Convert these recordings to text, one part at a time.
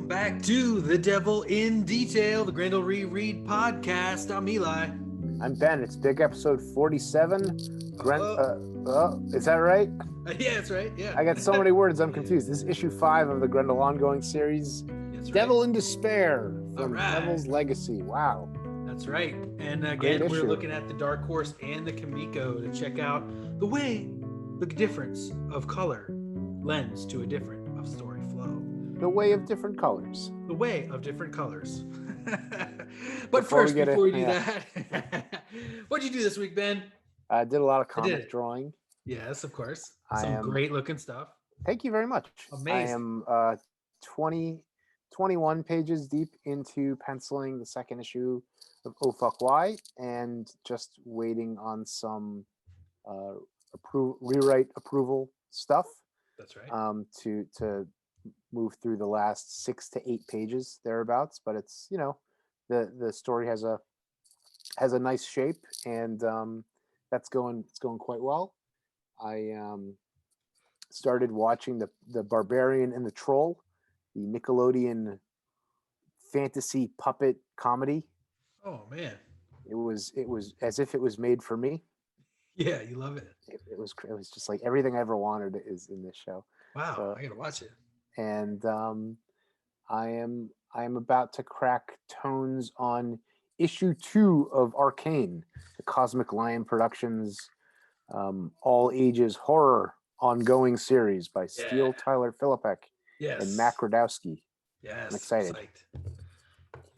Welcome back to The Devil in Detail, the Grendel Reread podcast. I'm Eli. I'm Ben. It's big episode 47. Is that right? Yeah, that's right. Yeah. I got so many words, I'm confused. This is issue 5 of the Grendel ongoing series. That's Devil right. in Despair from All right. Devil's Legacy. Wow. That's right. And Great again, we're issue. looking at the Dark Horse and the Kamiko to check out the difference of color lends to a different of story flow. The way of different colors. The way of different colors. But before we do that, what'd you do this week, Ben? I did a lot of comic drawing. Yes, of course. Some great looking stuff. Thank you very much. Amazing. I am 21 pages deep into penciling the second issue of Oh Fuck Why, and just waiting on some rewrite approval stuff. That's right. To move through the last 6 to 8 pages thereabouts, but it's, you know, the story has a nice shape, and it's going quite well. I started watching the Barbarian and the Troll, the Nickelodeon fantasy puppet comedy. Oh man, it was as if it was made for me. Yeah, you love it. It was just like everything I ever wanted is in this show. Wow, so, I gotta watch it. And I am about to crack tones on issue 2 of Arcane, the Cosmic Lion Productions all ages horror ongoing series by Steele Tyler Philippek and Mac Radowski. Yes, I'm excited.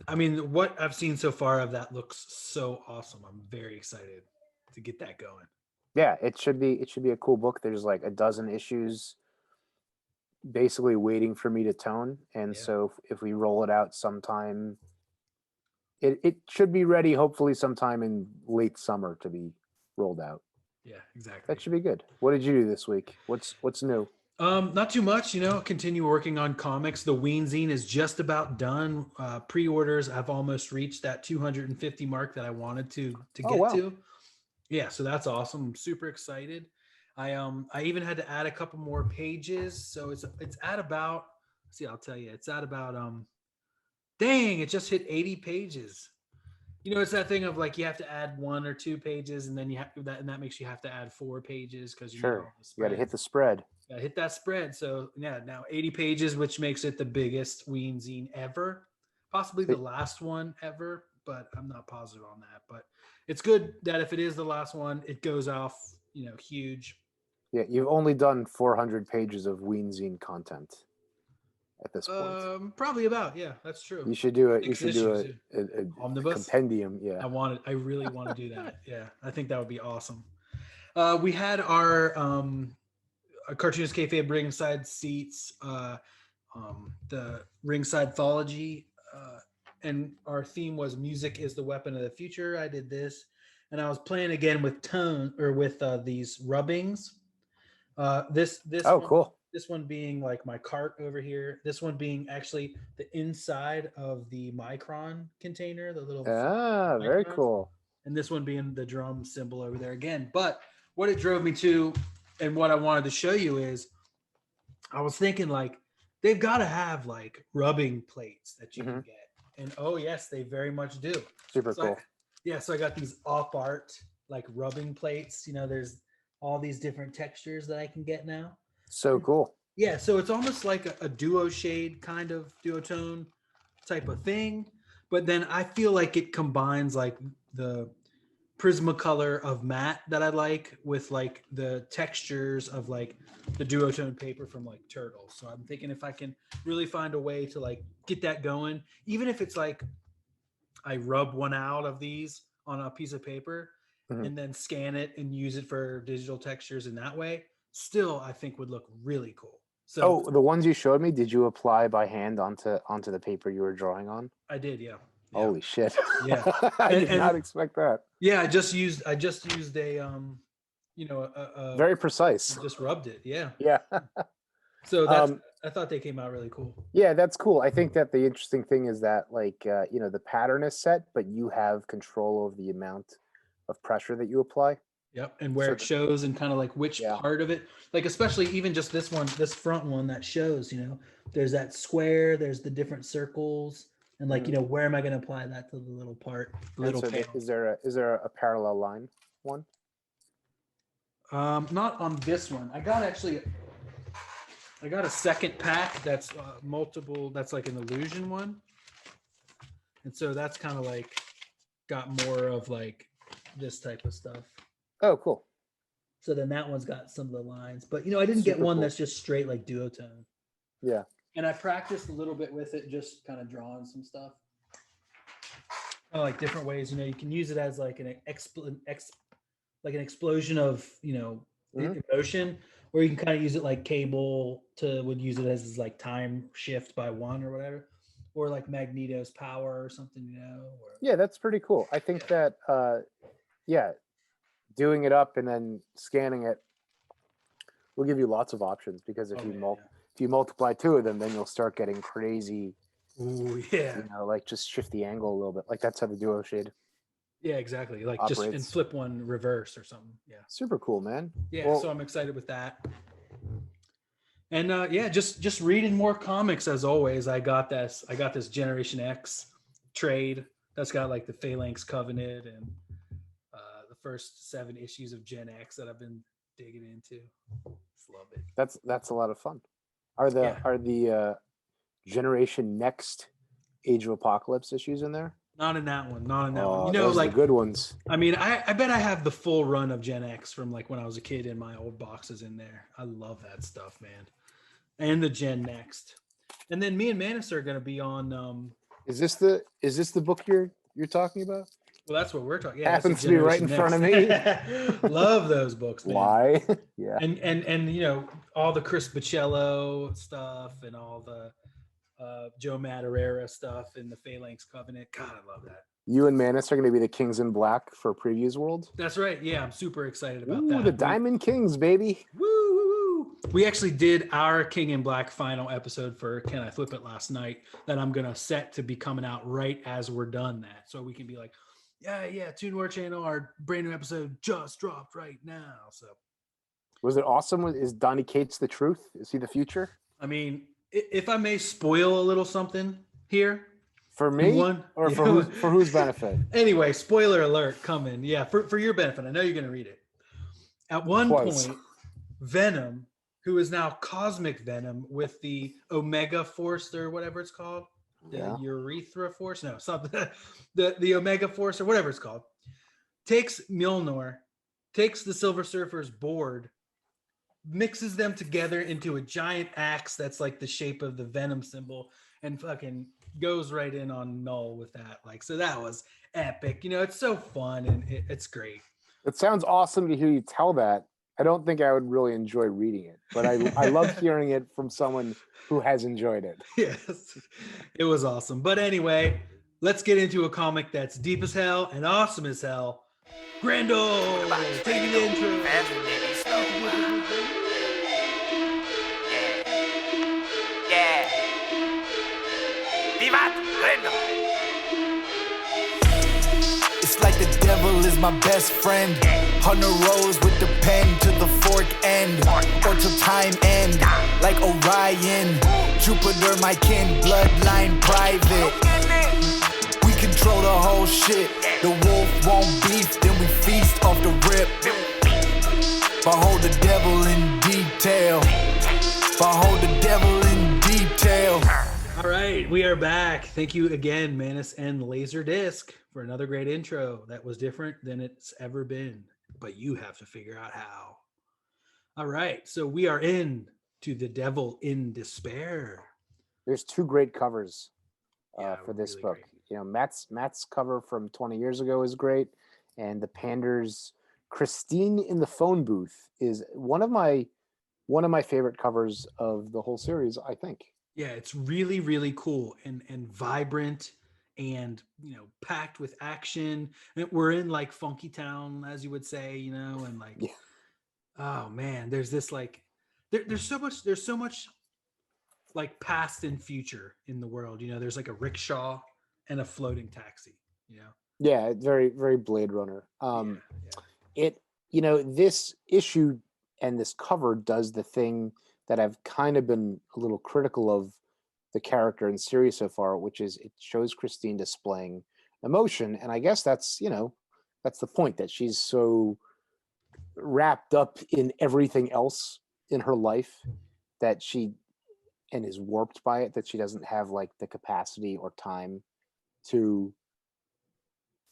I mean, what I've seen so far of that looks so awesome. I'm very excited to get that going. Yeah, it should be a cool book. There's like a dozen issues basically waiting for me to tone, and so if we roll it out sometime, it should be ready hopefully sometime in late summer to be rolled out. Yeah, exactly. That should be good. What did you do this week? What's new? Not too much, continue working on comics. The Ween Zine is just about done. Pre-orders, I've almost reached that 250 mark that I wanted to get to. Yeah, so that's awesome. I'm super excited. I even had to add a couple more pages. So it's at about, I'll tell you, it's at about dang, it just hit 80 pages. It's that thing of like you have to add 1 or 2 pages, and then you have that, and that makes you have to add 4 pages because you you got to hit the spread. Got to hit that spread. So yeah, now 80 pages, which makes it the biggest Ween zine ever, possibly the last one ever, but I'm not positive on that. But it's good that if it is the last one, it goes off, huge. Yeah, you've only done 400 pages of Ween zine content at this point. Probably about, that's true. You should do it. You should do a compendium. Yeah, I really want to do that. Yeah, I think that would be awesome. We had our cartoonist kayfabe ringside seats, the ringside thology, and our theme was music is the weapon of the future. I did this, and I was playing again with tone or with these rubbings. This cool. This one being like my cart over here. This one being actually the inside of the micron container, the little very cool. And this one being the drum symbol over there again. But what it drove me to, and what I wanted to show you is, I was thinking like they've got to have like rubbing plates that you can get, and oh yes, they very much do. Super cool. So I got these op art like rubbing plates. There's all these different textures that I can get now. So cool. Yeah, so it's almost like a duo shade kind of duotone type of thing, but then I feel like it combines like the Prismacolor of matte that I like with like the textures of like the duotone paper from like Turtle. So I'm thinking if I can really find a way to like get that going, even if it's like I rub one out of these on a piece of paper and then scan it and use it for digital textures in that way, still I think would look really cool. So the ones you showed me, did you apply by hand onto the paper you were drawing on? I did, yeah. Holy shit. Yeah. I did not expect that. Yeah, I just used a very precise. Just rubbed it, yeah. Yeah. So that's I thought they came out really cool. Yeah, that's cool. I think that the interesting thing is that like the pattern is set, but you have control over the amount of pressure that you apply. Yep, and where So it shows and kind of like which yeah. part of it, like especially even just this one, this front one that shows, there's that square, there's the different circles, and like, Mhm. where am I going to apply that to the little part, the And little so panel? is there a parallel line one? Not on this one. I got a second pack that's multiple. That's like an illusion one, and so that's kind of like got more of like this type of stuff. Oh, cool. So then that one's got some of the lines, but I didn't get Super one cool. that's just straight like duotone. Yeah. And I practiced a little bit with it, just kind of drawing some stuff, kind of like different ways. You can use it as like like an explosion of Mhm. emotion, or you can kind of use it like Cable would use it as like time shift by one or whatever, or like Magneto's power or something, Or Yeah, that's pretty cool. I think that yeah, doing it up and then scanning it will give you lots of options, because if oh you man, if you multiply two of them, then you'll start getting crazy, yeah. Ooh, yeah, like just shift the angle a little bit. Like that's how the duo shade yeah, exactly. Like just and operates. flip one reverse or something. Yeah, Super cool, man. yeah. So Well, I'm excited with that. And yeah, just reading more comics as always. I got this Generation X trade that's got like the Phalanx Covenant and the first 7 issues of Gen X that I've been digging into. Just love it. that's a lot of fun. Yeah, Are the Generation Next Age of Apocalypse issues in there? not in that one. Not in that one. Oh, those are the Like good ones. I mean, I bet I have the full run of Gen X from like when I was a kid in my old boxes in there. I love that stuff, man. And the Gen Next. And then me and Manus are going to be on. Is this the book you're talking about? Well, that's what we're talking. Yeah, Happens that's to be right in front of me. Love those books, man. Why? Yeah. And all the Chris Bichello stuff and all the Joe Madureira stuff and the Phalanx Covenant. God, I love that. You and Manus are going to be the Kings in Black for Previews World. That's right. Yeah, I'm super excited about Ooh, that. the Diamond Kings, baby. Woo! We actually did our King in Black final episode for Can I Flip It last night that I'm gonna set to be coming out right as we're done that, so we can be like, yeah, Tune War Channel, our brand new episode just dropped right now. So Was it awesome? Is Donny Cates the truth? Is he the future? I mean, if I may spoil a little something here, For in me, one or for whose benefit? Anyway, spoiler alert coming. Yeah, for your benefit. I know you're gonna read it. At one Twice. point, Venom, who is now Cosmic Venom with the Omega Force or whatever it's called, the Urethra Force, no, something, the Omega Force or whatever it's called, takes Mjolnir, takes the Silver Surfer's board, mixes them together into a giant axe that's like the shape of the Venom symbol, and fucking goes right in on Null with that. Like, so that was epic. It's so fun and it's great. It sounds awesome to hear you tell that. I don't think I would really enjoy reading it, but I love hearing it from someone who has enjoyed it. Yes, it was awesome. But anyway, let's get into a comic that's deep as hell and awesome as hell. Grendel, take the intro. Yeah. Vivat Grendel. It's like the devil is my best friend. Hunter Rose with the pen to the fork end, or till time end. Like Orion, Jupiter, my kin, bloodline private. We control the whole shit. The wolf won't beef, then we feast off the rip. Behold the devil in detail. Behold the devil in detail. All right, we are back. Thank you again, Manus and Laserdisc, for another great intro that was different than it's ever been. But you have to figure out how. All right, so we are in to The Devil in Despair. There's 2 great covers for this really book. great. Matt's cover from 20 years ago is great, and the Pander's Christine in the phone booth is one of my favorite covers of the whole series, I think. Yeah, it's really, really cool and vibrant and, packed with action. And we're in like Funky Town, as you would say, and like, Yeah. Oh man, there's this like, there's so much like past and future in the world. There's like a rickshaw and a floating taxi, Yeah, very, very Blade Runner. Yeah. It this issue and this cover does the thing that I've kind of been a little critical of the character in series so far, which is it shows Christine displaying emotion. And I guess that's the point, that she's so wrapped up in everything else in her life that she and is warped by it, that she doesn't have like the capacity or time to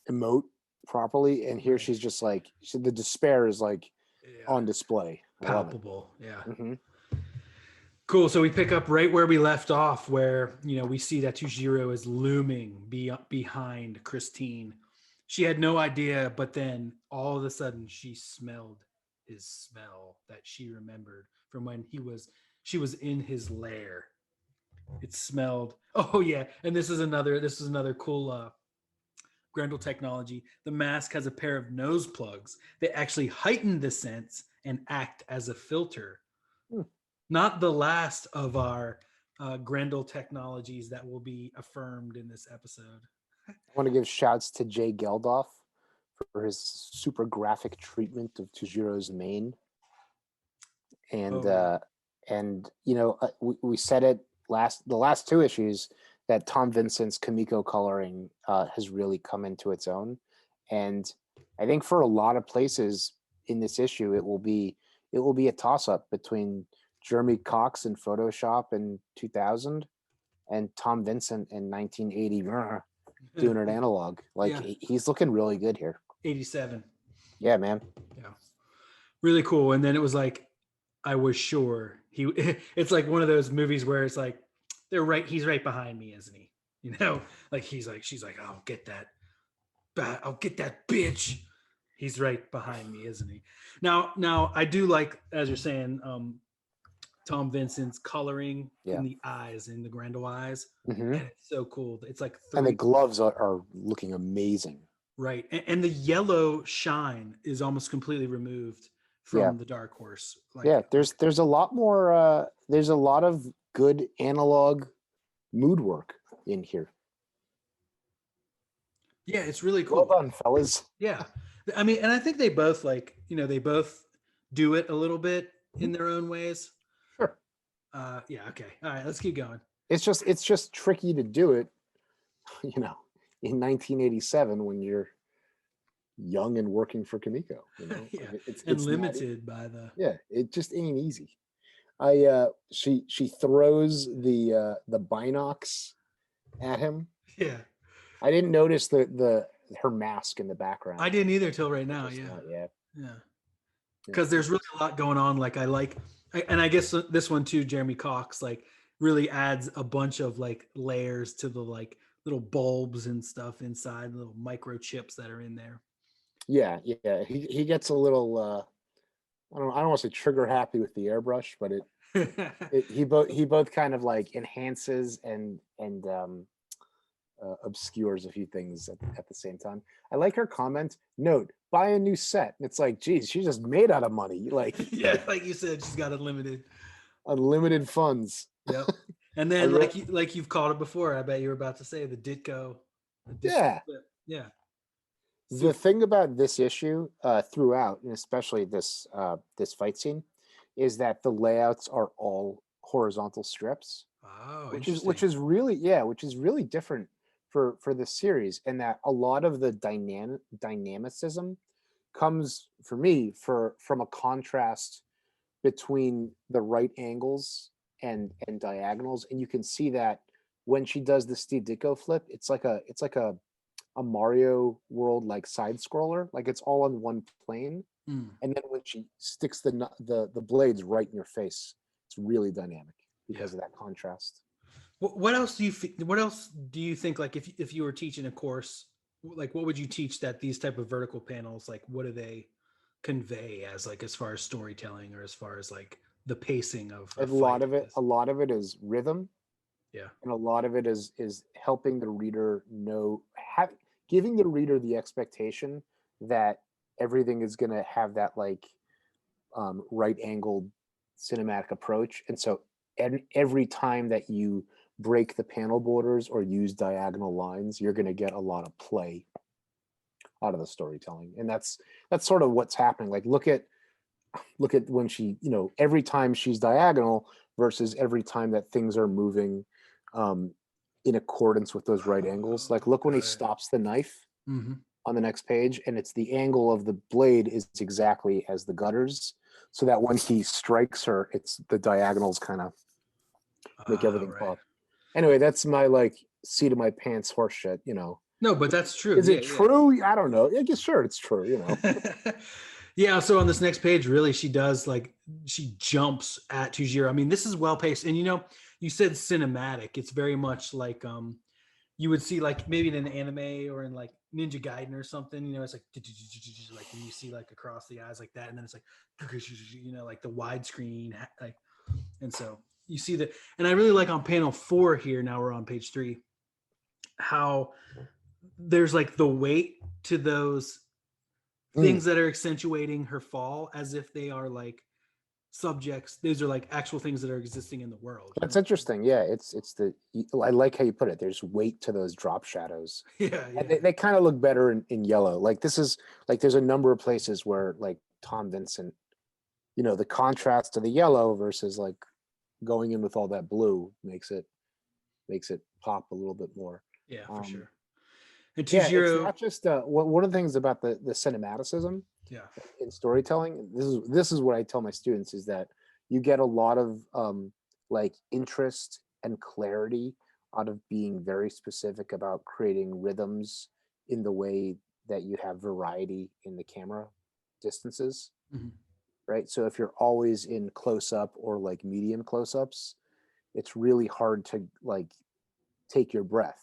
emote properly. And here she's just like, the despair is like on display. Palpable. Yeah. Mm-hmm. Cool. So we pick up right where we left off, where we see that Tujiro is looming behind Christine. She had no idea, but then all of a sudden she smelled his smell that she remembered from when she was in his lair. It smelled. Oh yeah, and this is another cool Grendel technology. The mask has a pair of nose plugs that actually heighten the sense and act as a filter. Not the last of our Grendel technologies that will be affirmed in this episode. I want to give shouts to Jay Geldof for his super graphic treatment of Tujiro's mane. And we said it the last two issues that Tom Vincent's Kamiko coloring has really come into its own. And I think for a lot of places in this issue, it will be a toss-up between Jeremy Cox in Photoshop in 2000 and Tom Vincent in 1980 doing an analog. He's looking really good here. 87. Yeah, man. Yeah. Really cool. And then it was like, I was sure it's like one of those movies where it's like, he's right behind me, isn't he? Like she's like, I'll get that bitch. He's right behind me, isn't he? Now I do like, as you're saying, Tom Vincent's coloring in the eyes, in the Grendel eyes. Mm-hmm. And it's so cool. It's like and the gloves are looking amazing. Right. And the yellow shine is almost completely removed from the Dark Horse. There's a lot more there's a lot of good analog mood work in here. Yeah, it's really cool. Well done, fellas. Yeah. I mean, and I think they both they both do it a little bit in their own ways. Sure. Yeah, okay. All right, let's keep going. It's just tricky to do it, in 1987 when you're young and working for Kamiko. Yeah. It's limited by the. Yeah, it just ain't easy. She throws the binocs at him. Yeah. I didn't notice her mask in the background. I didn't either till right now. Yeah. Because there's really a lot going on. And I guess this one too, Jeremy Cox, really adds a bunch of layers to the little bulbs and stuff inside, little microchips that are in there. Yeah. He gets a little I don't want to say trigger happy with the airbrush, but he both kind of enhances and obscures a few things at the same time. I like her comment. Note: buy a new set. And it's like, geez, she's just made out of money. Yeah, like you said, she's got unlimited funds. Yep. And then you've called it before. I bet you were about to say the Ditko. Yeah. The thing about this issue throughout, and especially this fight scene, is that the layouts are all horizontal strips. Oh, which is really different for this series, and that a lot of the dynamicism comes for me from a contrast between the right angles and diagonals, and you can see that when she does the Steve Ditko flip, it's like a Mario world side scroller, it's all on one plane, and then when she sticks the blades right in your face, it's really dynamic because of that contrast. What else do you think, if you were teaching a course, what would you teach that these type of vertical panels, what do they convey as far as storytelling, or as far as the pacing of a lot of it is rhythm. Yeah. And a lot of it is helping the reader know, giving the reader the expectation that everything is going to have that right angled cinematic approach. And so every time that you break the panel borders or use diagonal lines, you're going to get a lot of play the storytelling. And that's sort of what's happening. Like look at when she, every time she's diagonal versus every time that things are moving in accordance with those right angles. Like look when he stops the knife on the next page, and it's the angle of the blade is exactly as the gutters, so that when he strikes her, it's the diagonals kind of make everything pop. Anyway, that's my like seat of my pants horse shit, No, but that's true. Is it true? I don't know. I guess sure it's true, Yeah, so on this next page, really, she jumps at Tujiro. I mean, this is well paced, and you said cinematic. It's very much like you would see like maybe in an anime or in like Ninja Gaiden or something. It's like when you see like across the eyes like that, and then it's like like the widescreen, like, and so you see that. And I really like on panel 4 here. Now we're on page 3. How there's like the weight to those things that are accentuating her fall, as if they are like subjects. These are like actual things that are existing in the world. That's interesting. Yeah, I like how you put it. There's weight to those drop shadows. Yeah. And they kind of look better in yellow. Like this is like there's a number of places where like Tom Vincent, the contrast to the yellow versus like going in with all that blue makes it pop a little bit more. Yeah, for sure. And Tujiro, it's not just one of the things about the cinematicism in storytelling. This is what I tell my students, is that you get a lot of like interest and clarity out of being very specific about creating rhythms in the way that you have variety in the camera distances, right? So if you're always in close up or like medium close ups, it's really hard to like take your breath.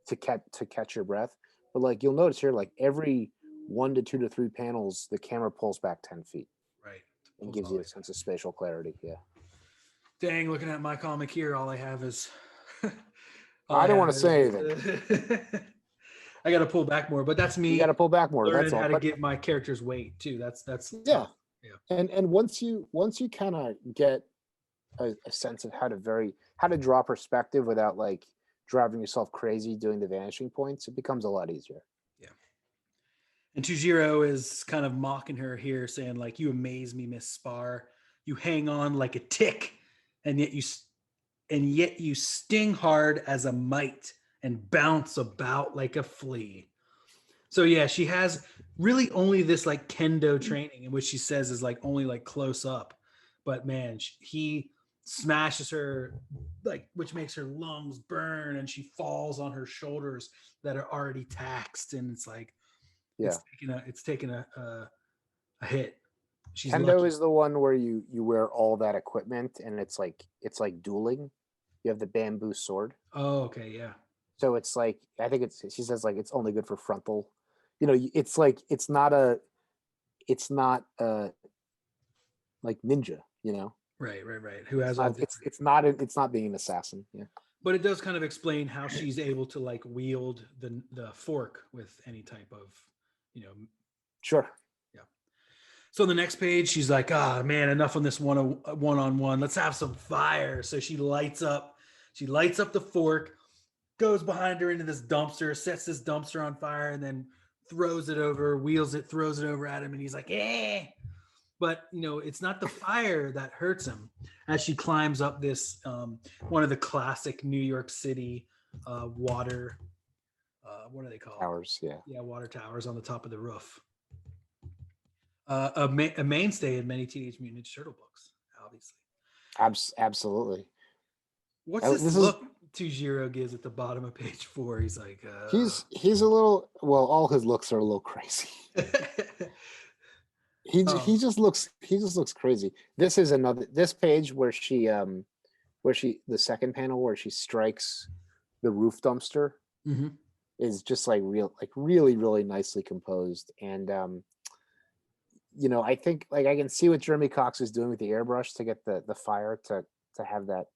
To catch your breath, but like you'll notice here, like every 1 to 2 to 3 panels, the camera pulls back 10 feet, right, and gives you a sense of spatial clarity. Yeah. Dang, looking at my comic here, all I have is. I don't want to say anything. I got to pull back more, but that's me. You got to pull back more. Learning that's all. how to give my characters weight too. That's yeah. Tough. Yeah. And once you kind of get a sense of how to draw perspective without like driving yourself crazy doing the vanishing points, it becomes a lot easier. Yeah. And Tujiro is kind of mocking her here, saying like, "You amaze me, Miss Spar. You hang on like a tick, and yet you sting hard as a mite and bounce about like a flea." So yeah, she has really only this like kendo training, in which she says is like only like close up, but man, he smashes her, like, which makes her lungs burn, and she falls on her shoulders that are already taxed, and it's like it's taking a hit. She's Kendo lucky. is the one where you wear all that equipment, and it's like dueling. You have the bamboo sword. Oh, okay, yeah. So it's like, I think she says like it's only good for frontal. It's like it's not like ninja. Right. Who has it's not being an assassin. Yeah. But it does kind of explain how she's able to like wield the fork with any type of, Sure. Yeah. So the next page, she's like, man, enough on this one-on-one. Let's have some fire. So she lights up the fork, goes behind her into this dumpster, sets this dumpster on fire, and then throws it over at him, and he's like, eh. But it's not the fire that hurts him. As she climbs up this one of the classic New York City water, what are they called? Towers, yeah. Yeah, water towers on the top of the roof. A mainstay in many Teenage Mutant Ninja Turtle books, obviously. Absolutely. What's this look Tujiro gives at the bottom of page 4? He's like, he's a little, well, all his looks are a little crazy. He just looks crazy. This is this page where the second panel where she strikes the roof dumpster is just like really, really nicely composed. And I think like I can see what Jeremy Cox is doing with the airbrush to get the fire to have that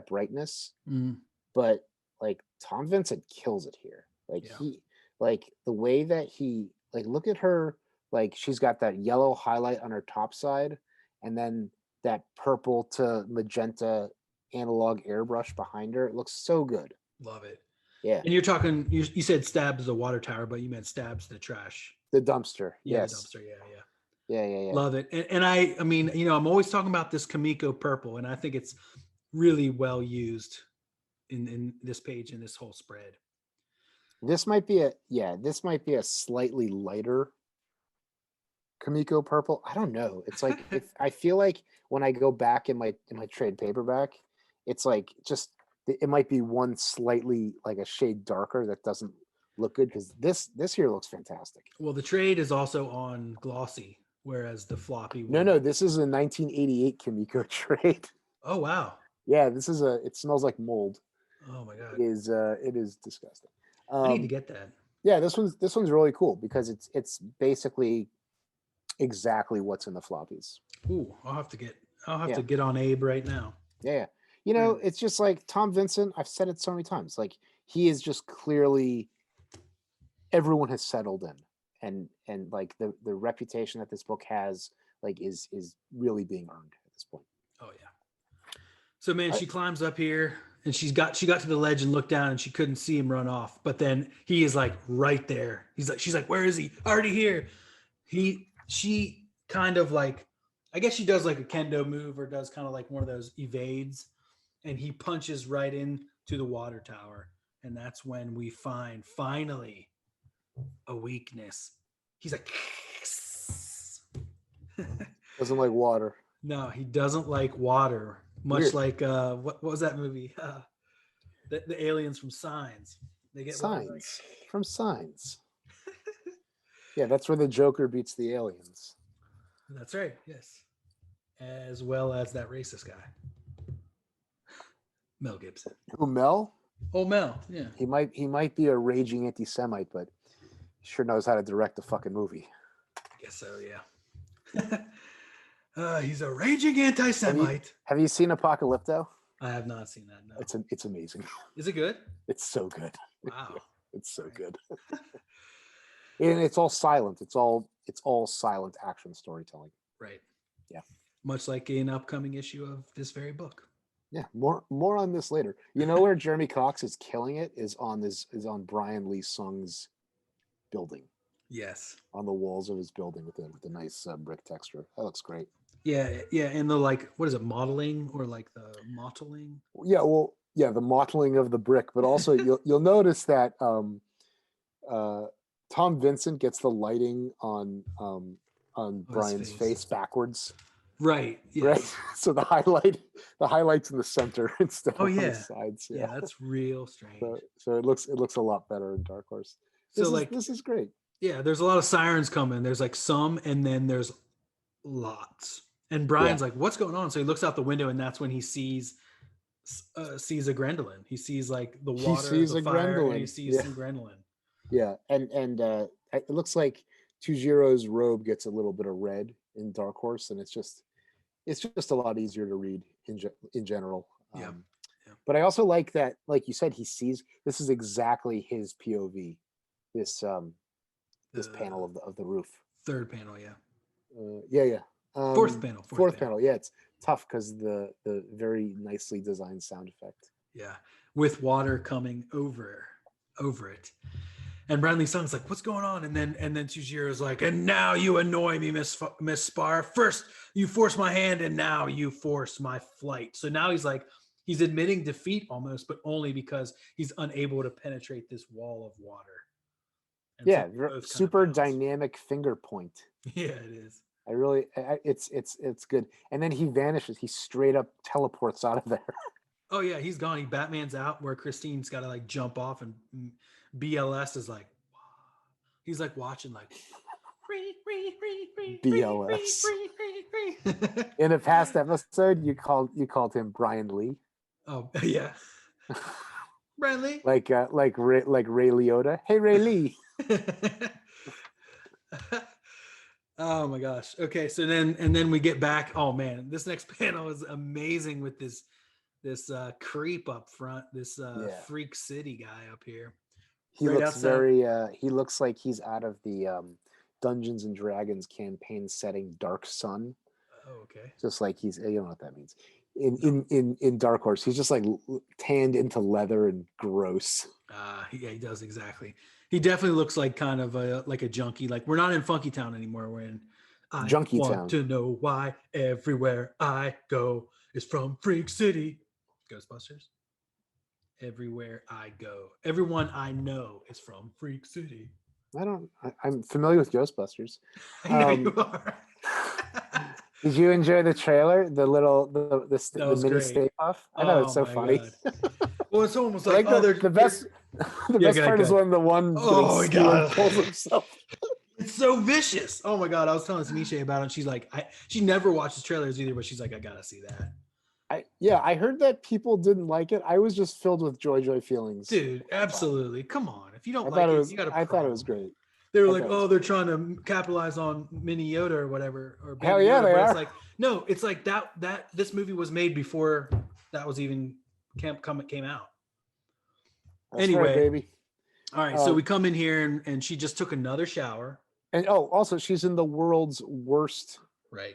brightness. But like Tom Vincent kills it here. He like the way that he like, look at her. Like she's got that yellow highlight on her top side, and then that purple to magenta analog airbrush behind her. It looks so good. Love it. Yeah. And you're talking. You said stabs the water tower, but you meant stabs the trash. The dumpster. Yeah, Yes. the dumpster. Yeah, yeah. Yeah. Love it. And I mean, I'm always talking about this Kamiko purple, and I think it's really well used in this page and this whole spread. This might be a slightly lighter Kamiko purple. I don't know. It's like if I feel like when I go back in my trade paperback, it's like just it might be one slightly like a shade darker that doesn't look good because this here looks fantastic. Well, the trade is also on glossy, whereas the floppy. No, this is a 1988 Kamiko trade. Oh wow. Yeah, it smells like mold. Oh my god. It is disgusting. I need to get that. Yeah, this one's really cool because it's basically exactly what's in the floppies. Ooh, I'll have to get on Abe right now. Yeah. It's just like Tom Vincent, I've said it so many times. Like he is just clearly everyone has settled in and like the reputation that this book has like is really being earned at this point. Oh yeah. So man, she climbs up here and she got to the ledge and looked down and she couldn't see him run off. But then he is like right there. She's like, where is he? Already here. She kind of like, I guess she does like a kendo move or does kind of like one of those evades, and he punches right into the water tower. And that's when we find finally a weakness. He's like, Doesn't like water. No, he doesn't like water. Much Weird. like what was that movie? The aliens from Signs. They get Signs from Signs. Yeah, that's where the Joker beats the aliens. That's right. Yes, as well as that racist guy, Mel Gibson. Who, Mel? Oh, Mel. Yeah. He might be a raging anti-Semite, but he sure knows how to direct a fucking movie. I guess so. Yeah. He's a raging anti-Semite. Have you seen Apocalypto? I have not seen that. No. It's amazing. Is it good? It's so good. Wow. It's so good. And it's all silent. It's all silent action storytelling. Right. Yeah. Much like an upcoming issue of this very book. Yeah. More on this later. You know where Jeremy Cox is killing it is on Brian Lee Sung's building. Yes. On the walls of his building with a nice brick texture. That looks great. Yeah. And the like, what is it, modeling or like the mottling? Yeah. Well, yeah, the mottling of the brick, but also you'll notice that Tom Vincent gets the lighting on Brian's face backwards. Right. Yeah. Right. So the highlights in the center instead of on the sides. Yeah, that's real strange. So it looks a lot better in Dark Horse. This is great. Yeah, there's a lot of sirens coming. There's like some, and then there's lots. And Brian's like, "What's going on?" So he looks out the window, and that's when he sees a Grendlin. He sees like the water, he sees the a fire, Grendlin. and he sees some Grendlin. Yeah, and it looks like Tujiro's robe gets a little bit of red in Dark Horse, and it's just a lot easier to read in general. Yeah. But I also like that, like you said, he sees this is exactly his POV. This panel of the roof. Third panel, yeah. Yeah. Fourth panel. Fourth panel. Yeah, it's tough because the very nicely designed sound effect. Yeah, with water coming over it. And Bradley Sung's like, "What's going on?" And then Tujiro's like, "And now you annoy me, Miss Spar. First you force my hand, and now you force my flight." So now he's admitting defeat almost, but only because he's unable to penetrate this wall of water. And yeah, so super dynamic finger point. Yeah, it is. It's good. And then he vanishes. He straight up teleports out of there. Oh yeah, he's gone. He Batman's out where Christine's got to like jump off, and BLS is like, he's like watching like BLS. In a past episode, you called him Brian Lee. Oh yeah, Brian Lee. Like Ray Liotta. Hey Ray Lee. Oh my gosh. Okay, so then we get back. Oh man, this next panel is amazing with this creep up front, this freak city guy up here. He looks outside. He looks like he's out of the Dungeons and Dragons campaign setting Dark Sun. Oh, okay. Just like you don't know what that means. in Dark Horse. He's just like tanned into leather and gross. Yeah, he does exactly. He definitely looks like kind of like a junkie. Like we're not in Funky Town anymore. We're in I Junkie want Town. to know why everywhere I go is from Freak City. Ghostbusters. Everywhere I go, everyone I know is from Freak City. I'm familiar with Ghostbusters. I know you are. Did you enjoy the trailer? The mini great. Stay Puff? I thought it was so funny. Well, it's almost like, the best the best part is when the one Stewart pulls himself. It's so vicious. Oh my god! I was telling Misha about it. And she's like, she never watches trailers either, but she's like, I gotta see that. I heard that people didn't like it. I was just filled with joy feelings. Dude, absolutely. Come on. If you don't you got a problem. I thought it was great. They were like, oh, they're trying to capitalize on Mini Yoda or whatever. Or Hell yeah, Yoda. they are. It's like, no, it's like that this movie was made before that was even came out. That's anyway, right, baby. All right, so we come in here and she just took another shower. And also she's in the world's worst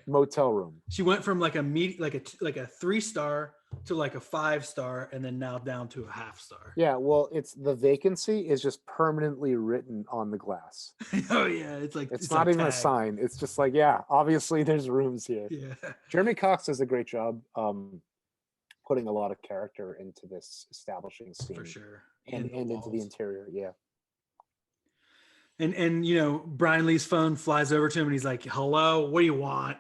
motel room. She went from like a 3-star to like a 5-star, and then now down to a 0.5-star. Yeah, well, it's the vacancy is just permanently written on the glass. Oh yeah, it's not even a sign. It's just like, yeah, obviously there's rooms here. Yeah. Jeremy Cox does a great job putting a lot of character into this establishing scene. For sure. And into the interior, yeah. And you know, Brian Lee's phone flies over to him and he's like, hello, what do you want?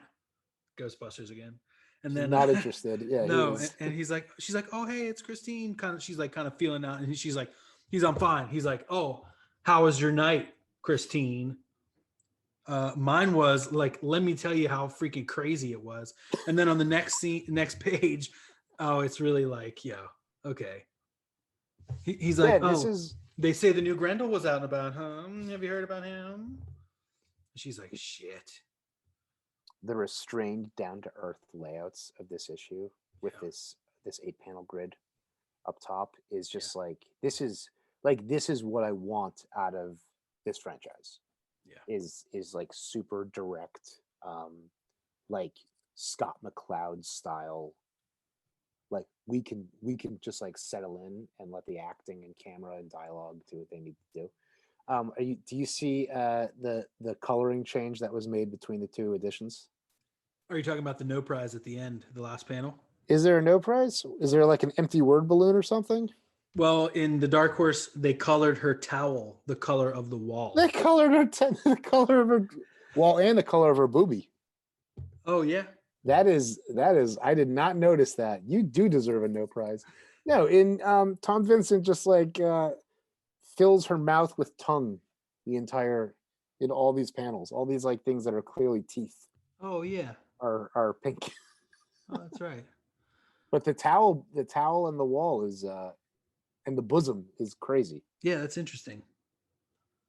Ghostbusters again. And then not interested. Yeah. No, and she's like, oh hey, it's Christine. She's kind of feeling out, and she's like, I'm fine. He's like, oh, how was your night, Christine? Mine was like, let me tell you how freaking crazy it was. And then on the next page, oh, it's really like, yeah, okay. He's like, they say the new Grendel was out and about, huh? Have you heard about him? She's like, shit. The restrained, down-to-earth layouts of this issue with this 8-panel grid up top is just like, this is what I want out of this franchise. Yeah. Is like super direct, like Scott McCloud style. Like we can just like settle in and let the acting and camera and dialogue do what they need to do. Do you see the coloring change that was made between the two editions? Are you talking about the no prize at the end, the last panel? Is there a no prize? Is there like an empty word balloon or something? Well, in the Dark Horse, they colored her towel the color of the wall. They colored her the color of her wall and the color of her boobie. Oh yeah. That is. I did not notice that. You do deserve a no prize. No, in Tom Vincent just like fills her mouth with tongue the entire in all these panels. All these like things that are clearly teeth. Oh yeah. Are pink. Oh, that's right. But the towel and the wall is and the bosom is crazy. Yeah, that's interesting.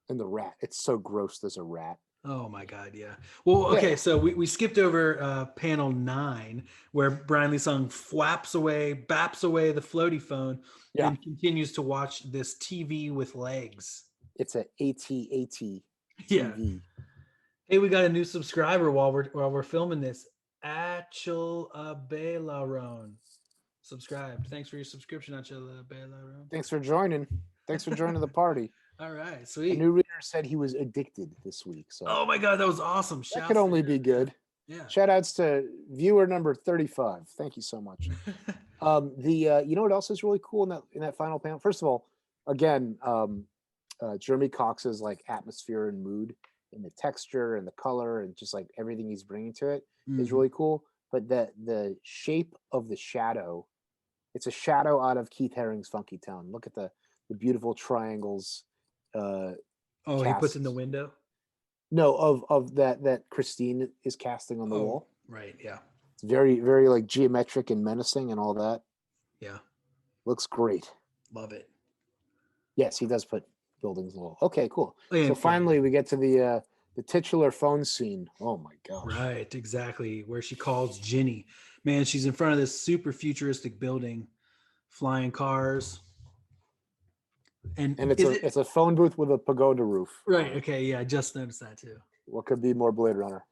And the rat, it's so gross. There's a rat. Oh my god, yeah. Well, okay, so we skipped over panel 9 where Brian Lee Sung baps away the floaty phone and continues to watch this TV with legs. It's a AT-AT yeah. TV. Hey, we got a new subscriber while we're filming this. Achel Abelaron subscribed. Thanks for your subscription, Achel Abelaron. Thanks for joining the party. All right, sweet. A new reader said he was addicted this week. So oh my god, that was awesome. That could only be good. Yeah. Shout outs to viewer number 35. Thank you so much. You know what else is really cool in that final panel? First of all, again, Jeremy Cox's like atmosphere and mood and the texture and the color and just like everything he's bringing to it is really cool. But the shape of the shadow, it's a shadow out of Keith Haring's Funky Town. Look at the beautiful triangles. He puts in the window. No, of that Christine is casting on the wall. Right. Yeah. It's very, very like geometric and menacing and all that. Yeah. Looks great. Love it. Yes, he does put buildings on the wall. Okay, cool. So finally we get to the titular phone scene. Oh my gosh. Right. Exactly. Where she calls Ginny. Man, she's in front of this super futuristic building, flying cars. And it's a phone booth with a pagoda roof. Right. Okay. Yeah. I just noticed that too. What could be more Blade Runner?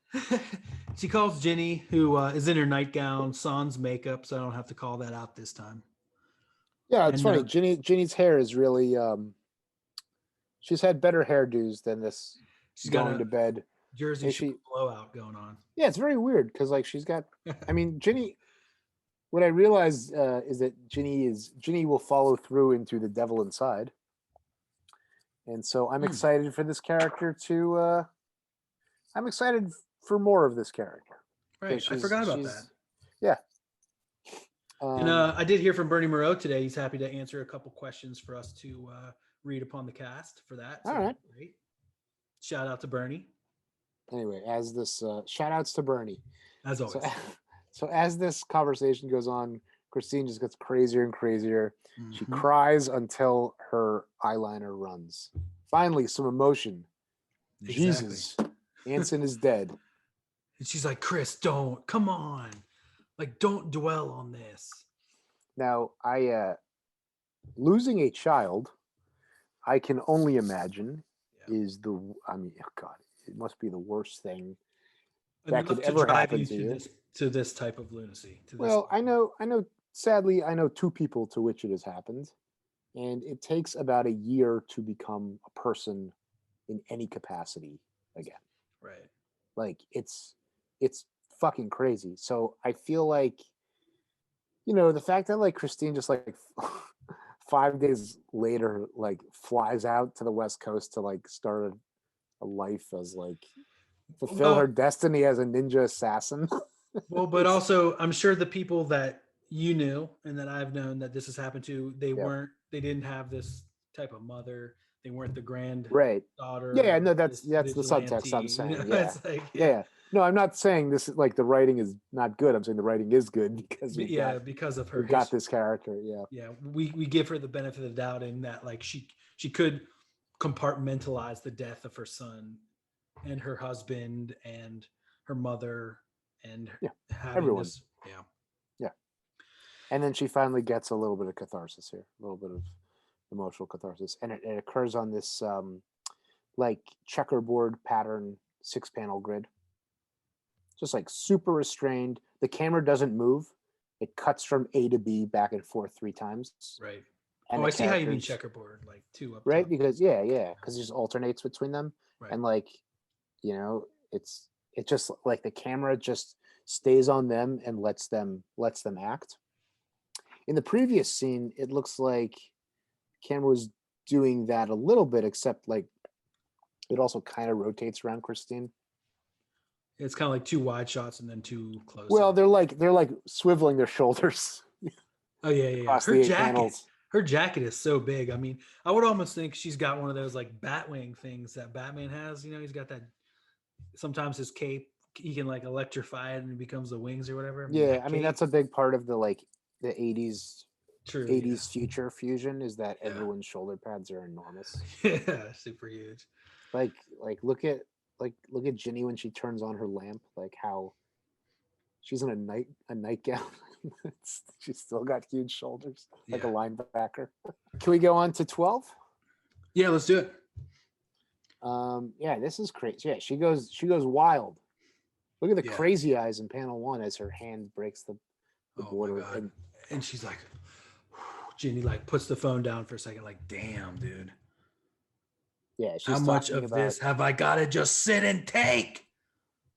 She calls Ginny, who is in her nightgown, sans makeup, so I don't have to call that out this time. Yeah, it's And, funny. Ginny's hair is really she's had better hairdos than this She's got going a to bed. Jersey And Shore blowout going on. Yeah, it's very weird because like she's got I mean, Ginny, what I realized is that Ginny will follow through into the devil inside. And so I'm excited for this character to I'm excited for more of this character. Right. I forgot about that. Yeah. And I did hear from Bernie Moreau today. He's happy to answer a couple questions for us to read upon the cast for that. So all right. Great. Shout out to Bernie. Anyway, as this shout outs to Bernie. As always. So as this conversation goes on, Christine just gets crazier and crazier. Mm-hmm. She cries until her eyeliner runs. Finally, some emotion. Exactly. Jesus, Anson is dead. And she's like, Chris, don't. Come on. Like, don't dwell on this. Now, losing a child, I can only imagine is God, it must be the worst thing that could ever happen to you. To this type of lunacy. Well, I know, sadly, I know two people to which it has happened. And it takes about a year to become a person in any capacity again. Right. Like it's fucking crazy. So I feel like, the fact that like Christine just like 5 days later, like flies out to the West Coast to like start a life as like fulfill her destiny as a ninja assassin. Well, but also I'm sure the people that you knew and that I've known that this has happened to, they didn't have this type of mother. They weren't the granddaughter. Yeah, no, that's the subtext I'm saying. Yeah. Yeah. No, I'm not saying this is like the writing is not good. I'm saying the writing is good because because of her. We got this character. Yeah. Yeah. We give her the benefit of the doubt in that like she could compartmentalize the death of her son and her husband and her mother and everyone. Yeah. And then she finally gets a little bit of catharsis here, a little bit of emotional catharsis. And it occurs on this like checkerboard pattern 6-panel grid. Just like super restrained. The camera doesn't move. It cuts from A to B back and forth 3 times. Right. And I see how you mean checkerboard, like 2 up. Right, top. because because it just alternates between them. Right. And like, it just like the camera just stays on them and lets them act. In the previous scene, it looks like camera was doing that a little bit, except like it also kind of rotates around Christine. It's kind of like 2 wide shots and then 2 close. Well, they're like swiveling their shoulders. Oh yeah. Her jacket is so big. I mean, I would almost think she's got one of those like Batwing things that Batman has. He's got that. Sometimes his cape, he can like electrify it and it becomes the wings or whatever. I mean that's a big part of the like the 80s. True, 80s future fusion is that everyone's shoulder pads are enormous. Yeah, super huge. Like look at Ginny when she turns on her lamp, like how she's in a nightgown. She's still got huge shoulders, like a linebacker. Can we go on to 12? Yeah, let's do it. This is crazy. Yeah, she goes wild. Look at the crazy eyes in panel 1 as her hand breaks the border. And she's like, Ginny like puts the phone down for a second, like, damn, dude. Yeah, she's how much of this have I got to just sit and take?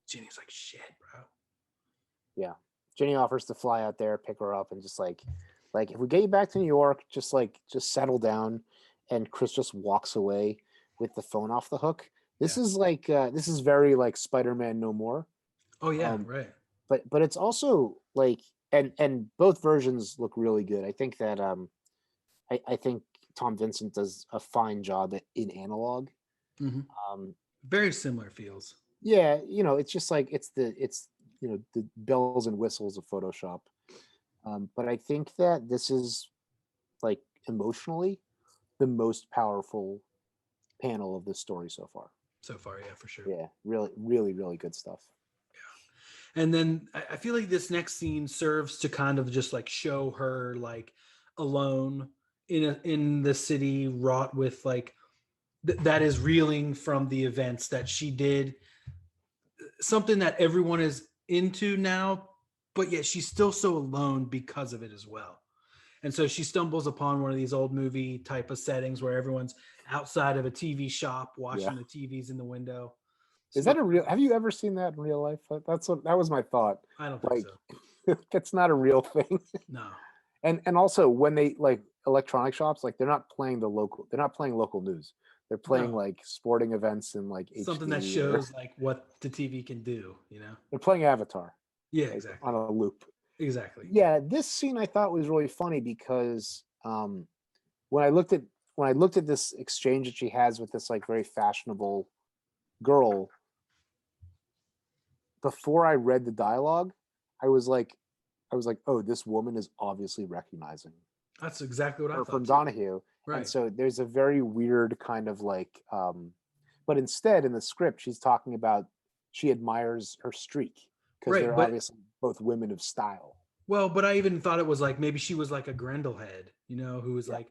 Ginny's like, shit, bro. Yeah. Ginny offers to fly out there, pick her up, and just like if we get you back to New York, just settle down. And Chris just walks away with the phone off the hook. This is like this is very like Spider-Man No More. Oh yeah, right. But it's also like and both versions look really good. I think that I think Tom Vincent does a fine job in analog. Mm-hmm. Very similar feels. Yeah, it's just like it's the bells and whistles of Photoshop. But I think that this is like emotionally the most powerful panel of this story so far. So far, yeah, for sure. Yeah, really, really, really good stuff. Yeah. And then I feel like this next scene serves to kind of just like show her like alone in the city, wrought with like that is reeling from the events that she did something that everyone is into now, but yet she's still so alone because of it as well. And so she stumbles upon one of these old movie type of settings where everyone's outside of a TV shop watching the TVs in the window. Is that a real? Have you ever seen that in real life? That was my thought. I don't think so. That's not a real thing. No. And also when they like electronic shops, like they're not playing local news. They're playing like sporting events and like something HD that shows like what the TV can do. They're playing Avatar. Yeah, like, exactly. on a loop. Exactly. Yeah, this scene I thought was really funny because when I looked at this exchange that she has with this like very fashionable girl, before I read the dialogue, I was like, oh, this woman is obviously recognizing That's exactly what I her thought from too. Donahue. Right. And so there's a very weird kind of like, but instead in the script, she's talking about she admires her streak because they're obviously both women of style. Well, but I even thought it was like maybe she was like a Grendel head, who was like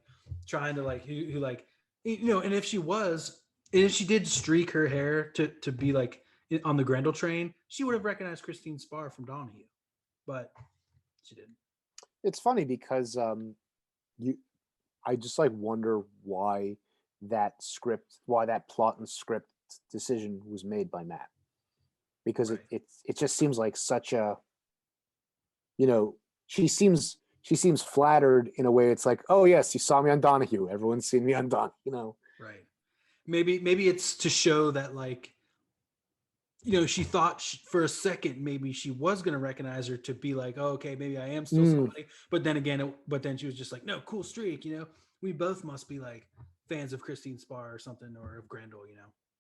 trying to like who like and if she did streak her hair to be like on the Grendel train, she would have recognized Christine Spar from Donahue, but she didn't. It's funny because I just like wonder why that plot and script decision was made by Matt, because it just seems like such a, she seems flattered in a way. It's like, oh yes, you saw me on Donahue. Everyone's seen me on Donahue. Right. Maybe it's to show that like, she thought for a second maybe she was going to recognize her, to be like, oh, okay, maybe I am still somebody. But then again, then she was just like, no, cool streak. We both must be like fans of Christine Spar or something, or of Grendel.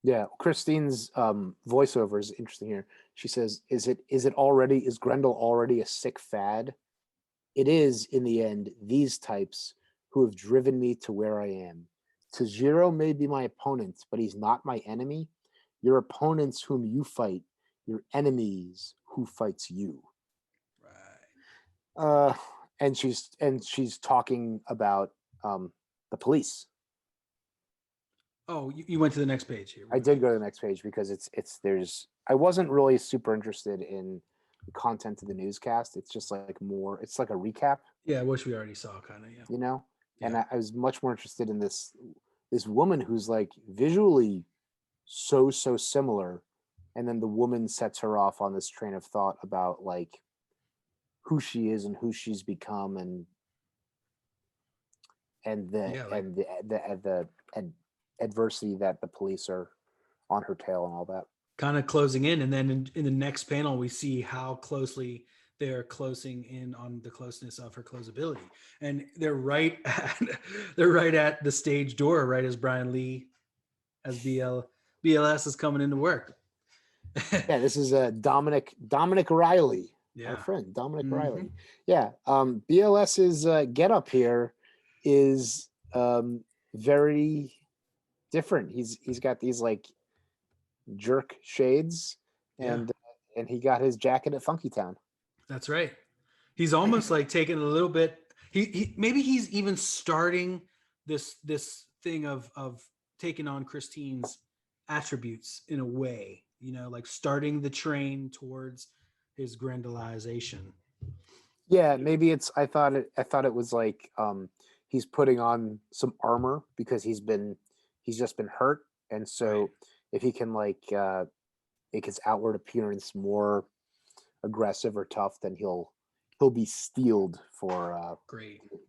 Yeah, Christine's voiceover is interesting here. She says, is Grendel already a sick fad? It is, in the end, these types who have driven me to where I am. Tujiro may be my opponent, but he's not my enemy. Your opponents whom you fight, your enemies who fights you. Right. And she's talking about the police. Oh, you went to the next page here. I did go to the next page because I wasn't really super interested in the content of the newscast. It's just like it's like a recap. Yeah, which we already saw kind of, yeah. Yeah. And I was much more interested in this woman who's like visually so similar, and then the woman sets her off on this train of thought about like who she is and who she's become, and the adversity that the police are on her tail and all that. Kind of closing in, and then in the next panel we see how closely they're closing in on the closeness of her closability, and they're right at the stage door, right as Brian Lee as BLS is coming into work. Yeah, this is Dominic Riley, yeah, our friend Dominic Riley. Yeah, BLS's get up here is very different. He's got these like jerk shades, and he got his jacket at Funky Town. That's right. He's almost like taking a little bit. He maybe he's even starting this thing of taking on Christine's attributes in a way, like starting the train towards his Grendelization. Yeah, maybe I thought it was like he's putting on some armor because he's just been hurt, and so if he can like make his outward appearance more aggressive or tough, then he'll be steeled for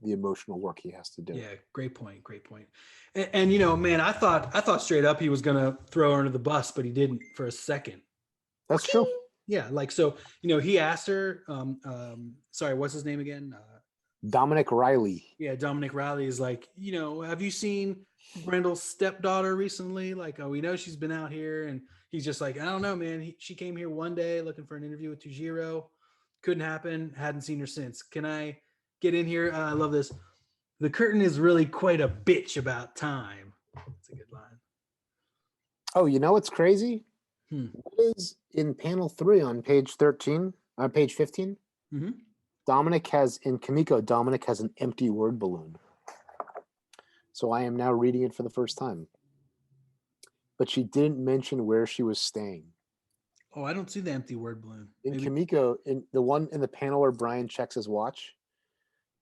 the emotional work he has to do. Yeah, great point. And man, I thought straight up he was gonna throw her under the bus, but he didn't for a second. That's true. Yeah, like so, he asked her, sorry, what's his name again? Dominic Riley. Yeah, Dominic Riley is like, have you seen Grendel's stepdaughter recently? Like, oh, we know she's been out here, and he's just like, I don't know, man. She came here one day looking for an interview with Tujiro. Couldn't happen. Hadn't seen her since. Can I get in here? I love this. The curtain is really quite a bitch about time. That's a good line. Oh, what's crazy? What is in panel 3 on page 13, on page 15? Mm-hmm. Dominic has an empty word balloon. So I am now reading it for the first time. But she didn't mention where she was staying. Oh, I don't see the empty word balloon. In Maybe. Kimiko, in the one in the panel where Brian checks his watch,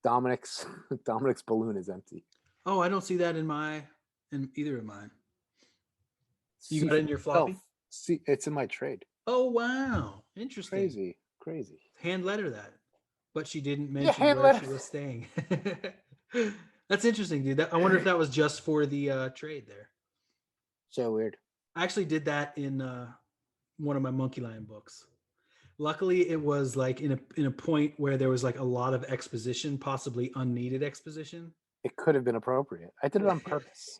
Dominic's Dominic's balloon is empty. Oh, I don't see that in either of mine. You See got it for in your yourself. floppy? See, it's in my trade. Oh wow, interesting. Crazy, crazy. Hand letter that, but she didn't Yeah, mention hand where letter. she was staying. That's interesting, dude. I wonder if that was just for the trade there. So weird. I actually did that in one of my Monkey Lion books. Luckily, it was like in a point where there was like a lot of exposition, possibly unneeded exposition. It could have been appropriate. I did it on purpose.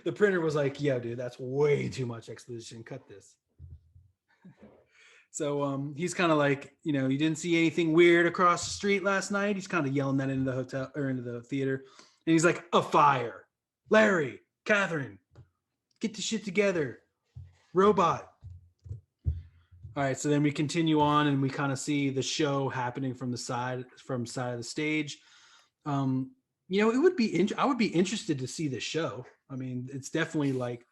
The printer was like, "Yeah, dude, that's way too much exposition. Cut this." So he's kind of like, you didn't see anything weird across the street last night. He's kind of yelling that into the hotel or into the theater, and he's like, "A fire, Larry, Catherine, get the shit together, robot." All right, so then we continue on, and we kind of see the show happening from side of the stage. It would be I would be interested to see the show. I mean, it's definitely like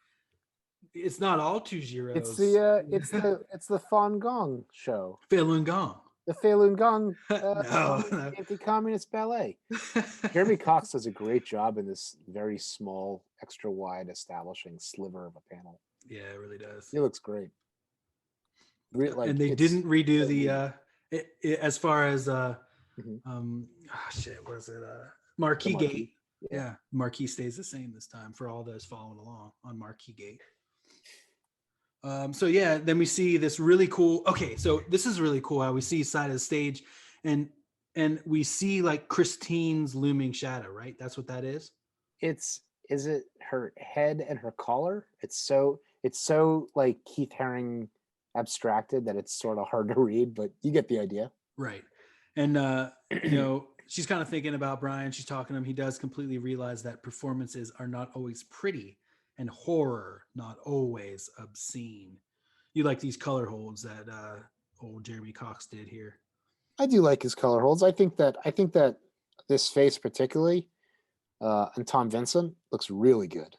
it's not all Tujiro's. It's the Fan Gong show. Falun Gong. The Falun Gong No. anti-communist ballet. Jeremy Cox does a great job in this very small, extra wide, establishing sliver of a panel. Yeah, it really does. He looks great. And they didn't redo the as far as Mhm. what is it? Marquee Marquee, Gate. yeah. Yeah, Marquee stays the same this time for all those following along on Marquee Gate. So yeah, then we see this really cool. Okay, so this is really cool how we see side of the stage, and we see like Christine's looming shadow. Right, that's what that is. Is it her head and her collar? It's so like Keith Haring abstracted that it's sort of hard to read, but you get the idea. Right. And she's kind of thinking about Brian. She's talking to him. He does completely realize that performances are not always pretty and horror not always obscene. You like these color holds that old Jeremy Cox did here. I do like his color holds. I think that this face particularly and Tom Vincent looks really good.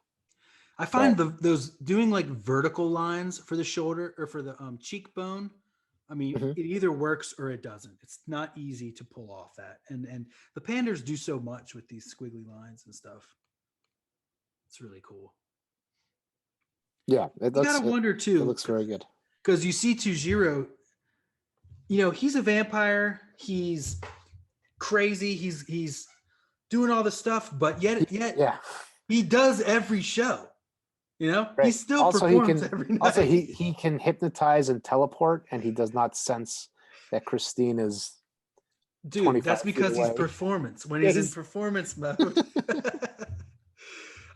I find those doing like vertical lines for the shoulder or for the cheekbone. I mean, Mhm. It either works or it doesn't. It's not easy to pull off that. And the panders do so much with these squiggly lines and stuff. It's really cool. Yeah, You gotta wonder too. It looks very good. Because you see Tujiro, he's a vampire. He's crazy. He's doing all the stuff, but yet Yeah. he does every show. Right. He still also, performs every night. Also, he can hypnotize and teleport, and he does not sense that Christine is. Dude, that's because he's performance. When he's in performance mode.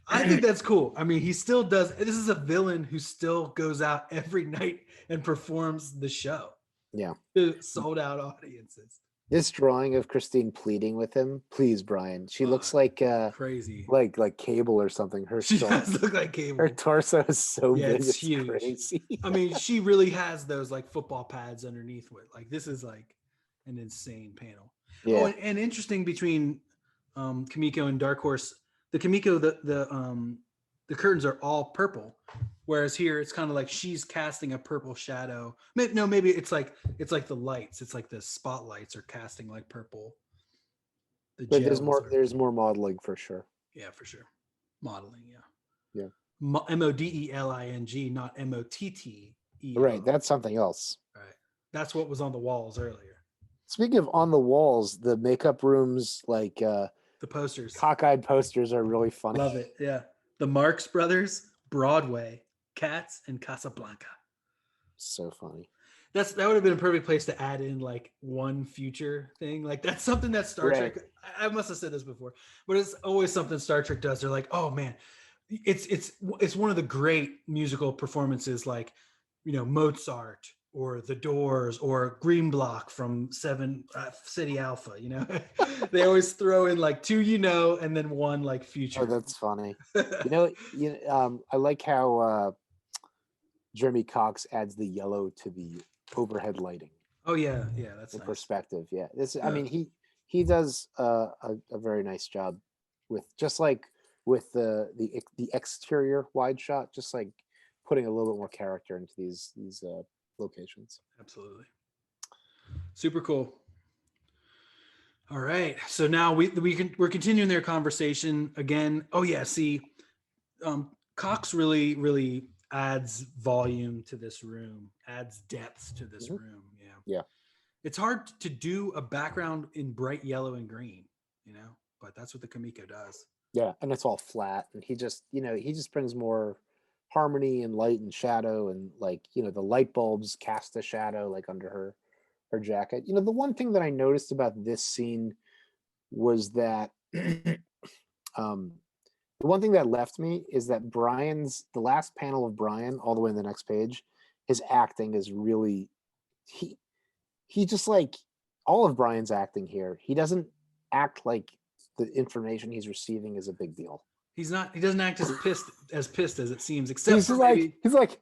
I think that's cool. I mean, he still does. This is a villain who still goes out every night and performs the show. Yeah. To sold out audiences. This drawing of Christine pleading with him, please, Brian. She looks like crazy, like Cable or something. She does look like Cable. Her torso is so big, it's huge. Crazy. I mean, she really has those like football pads underneath it. Like this is like an insane panel. Yeah. Oh, and interesting between Kimiko and Dark Horse. The Kimiko, the curtains are all purple, whereas here it's kind of like she's casting a purple shadow. Maybe it's like the lights. It's like the spotlights are casting like purple. But there's more modeling for sure. Yeah, for sure. Modeling, yeah. Yeah. Modeling, not MOTTE. Right, that's something else. Right. That's what was on the walls earlier. Speaking of on the walls, the makeup rooms, like the posters, cockeyed posters, are really funny. Love it. Yeah. The Marx Brothers, Broadway, Cats, and Casablanca. So funny. That would have been a perfect place to add in like one future thing. Like that's something that Star Trek. I must have said this before, but it's always something Star Trek does. They're like, oh man, it's one of the great musical performances, like Mozart or The Doors or Green Block from Seven City Alpha. They always throw in like two, and then one like future. Oh, that's funny. I like how Jeremy Cox adds the yellow to the overhead lighting. Oh yeah, that's the nice. Perspective. Yeah, I mean, he does a very nice job with just like with the exterior wide shot, just like putting a little bit more character into these locations. Absolutely. Super cool. All right. So now we're continuing their conversation again. Oh yeah. See, Cox really adds volume to this room, adds depth to this room. Yeah. Yeah. It's hard to do a background in bright yellow and green, but that's what the Kamiko does. Yeah, and it's all flat, and he just brings more harmony and light and shadow, and like the light bulbs cast a shadow like under her jacket. The one thing that I noticed about this scene was that um the one thing that left me is that the last panel of Brian all the way in the next page, his acting is really he just like all of Brian's acting here. He doesn't act like the information he's receiving is a big deal. He's not. He doesn't act as pissed as it seems. Except he's like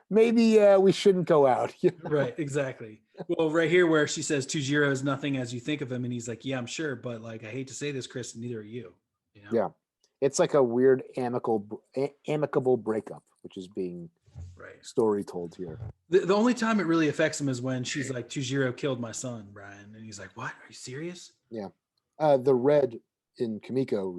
maybe we shouldn't go out. Right. Exactly. Well, right here where she says Tujiro is nothing as you think of him, and he's like, "Yeah, I'm sure, but like I hate to say this, Chris, neither are you." Yeah, it's like a weird amicable breakup, which is being story told here. The only time it really affects him is when she's like, "Tujiro killed my son, Brian," and he's like, "What? Are you serious?" Yeah, the red in Kamiko